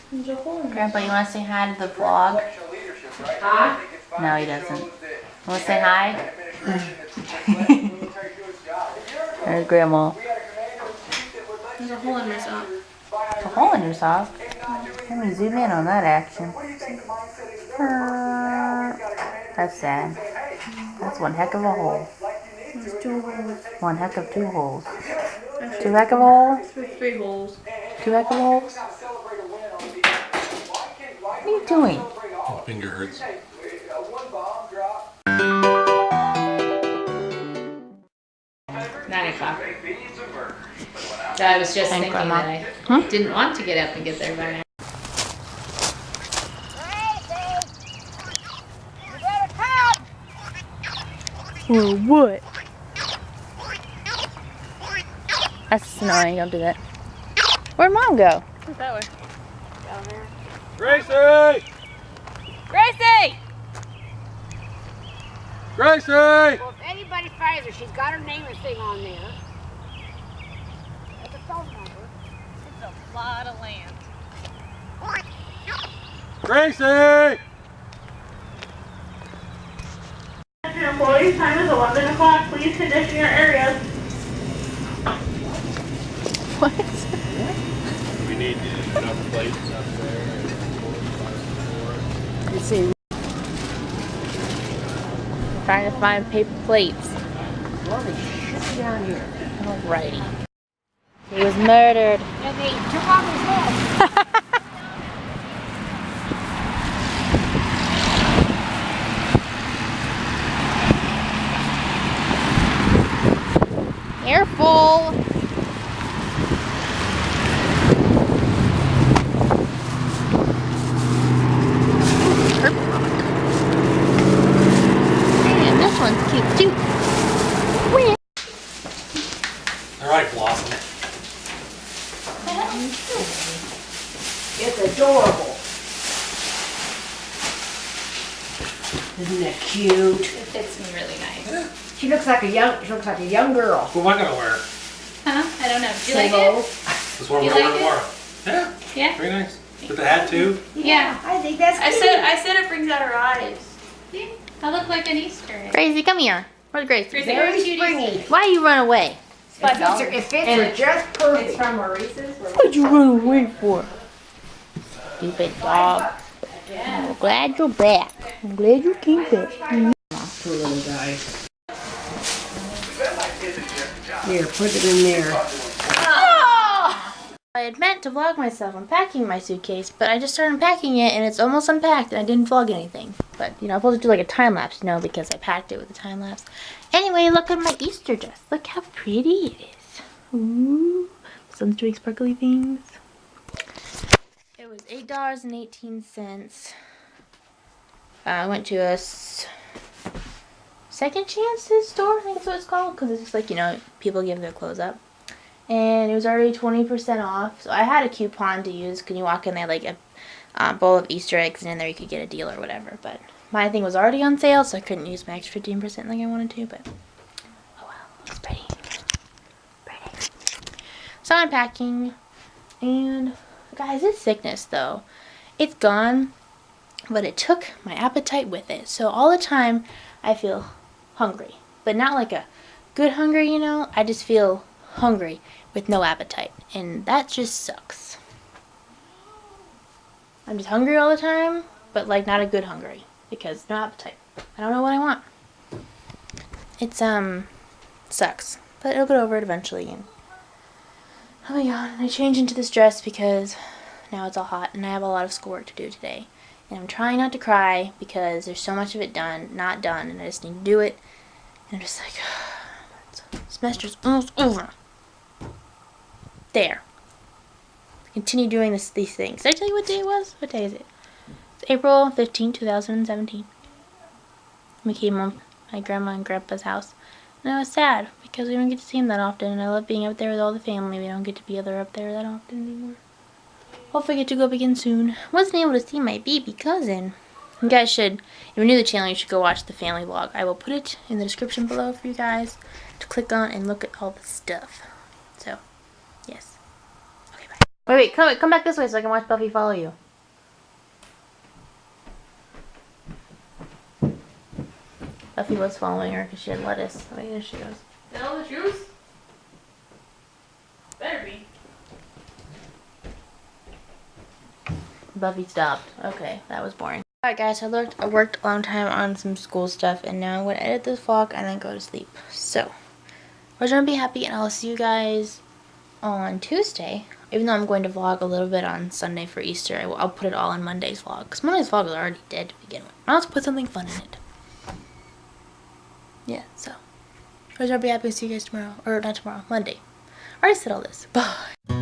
Grandpa, you want to say hi to the vlog? Huh? No, he doesn't. Want to say hi? There's Grandma. There's a hole in my sock. A hole in your sock? Let me zoom in on that action. That's sad. That's one heck of a hole. There's 2 holes. One heck of 2 holes. 2 heck of a hole? 3 holes. 2 heck of holes? What are you doing? My finger hurts. 9 o'clock. So I was just thinking Grandma. that I didn't want to get up and get there by now. Well, what? That's annoying. Don't do that. Where'd Mom go? That way. Down there. Gracie! Gracie! Gracie! Well, if anybody finds her, she's got her name and thing on there. That's a phone number. It's a lot of land. Gracie! Employees, time is 11 o'clock. Please condition your areas. What? We need enough plates up there. Let's see. Trying to find paper plates. Well, they shit down here. Alrighty. He was murdered. And they took off his head. Careful. Man, this one's cute too. Where? All right, Blossom. It's adorable. Isn't that cute? It fits me really nice. She looks like a young girl. Who am I gonna wear? Huh? I don't know. Do you like Same old. it? This is what You I'm gonna like wear it? tomorrow. Yeah. Yeah. Very nice. With the hat too. Yeah. I think that's I cute. said it brings out her eyes. See? I look like an Easter egg. Gracie, come here. Where's Gracie? Gracie, Very where's cute springy. Easter egg? Why you run away? It fits her just perfect. It's from Maurice's. What'd you run away for? Stupid dog. I'm glad you're back. I'm glad you came back. Poor little guy. Here, put it in there. I had meant to vlog myself unpacking my suitcase, but I just started unpacking it and it's almost unpacked and I didn't vlog anything. But, you know, I'm supposed to do like a time lapse, you know, because I packed it with a time lapse. Anyway, look at my Easter dress. Look how pretty it is. Ooh, the sun's doing sparkly things. It was $8.18. I went to a Second Chances store, I think that's what it's called, because it's just like, you know, people give their clothes up. And it was already 20% off, so I had a coupon to use. Can you walk in there like a bowl of Easter eggs, and in there you could get a deal or whatever. But my thing was already on sale, so I couldn't use my extra 15% like I wanted to. But oh well, it's pretty, pretty. So I'm unpacking, and guys, this sickness though, it's gone, but it took my appetite with it. So all the time I feel hungry, but not like a good hungry, you know. I just feel hungry with no appetite, and that just sucks. I'm just hungry all the time, but like not a good hungry because no appetite. I don't know what I want. It's sucks, but it'll get over it eventually. And oh my god, and I changed into this dress because now it's all hot and I have a lot of schoolwork to do today, and I'm trying not to cry because there's so much of it not done, and I just need to do it. And I'm just like, semester's almost over. There. Continue doing these things. Did I tell you what day it was? What day is it? It's April 15, 2017. We came home my grandma and grandpa's house. And I was sad because we don't get to see them that often. And I love being up there with all the family. We don't get to be up there that often anymore. Hopefully I get to go up again soon. Wasn't able to see my baby cousin. You guys should, if you're new to the channel, you should go watch the family vlog. I will put it in the description below for you guys to click on and look at all the stuff. So, yes. Okay, bye. Wait, come back this way so I can watch Buffy follow you. Buffy was following her because she had lettuce. Oh, there she goes. Is that all the juice? Better be. Buffy stopped. Okay, that was boring. Alright guys, I worked a long time on some school stuff and now I'm going to edit this vlog and then go to sleep. So, we're going to be happy and I'll see you guys on Tuesday. Even though I'm going to vlog a little bit on Sunday for Easter, I'll put it all in Monday's vlog. Because Monday's vlog is already dead to begin with. I'll just put something fun in it. Yeah, so. We're going to be happy to see you guys tomorrow. Or not tomorrow, Monday. I already said all this. Bye.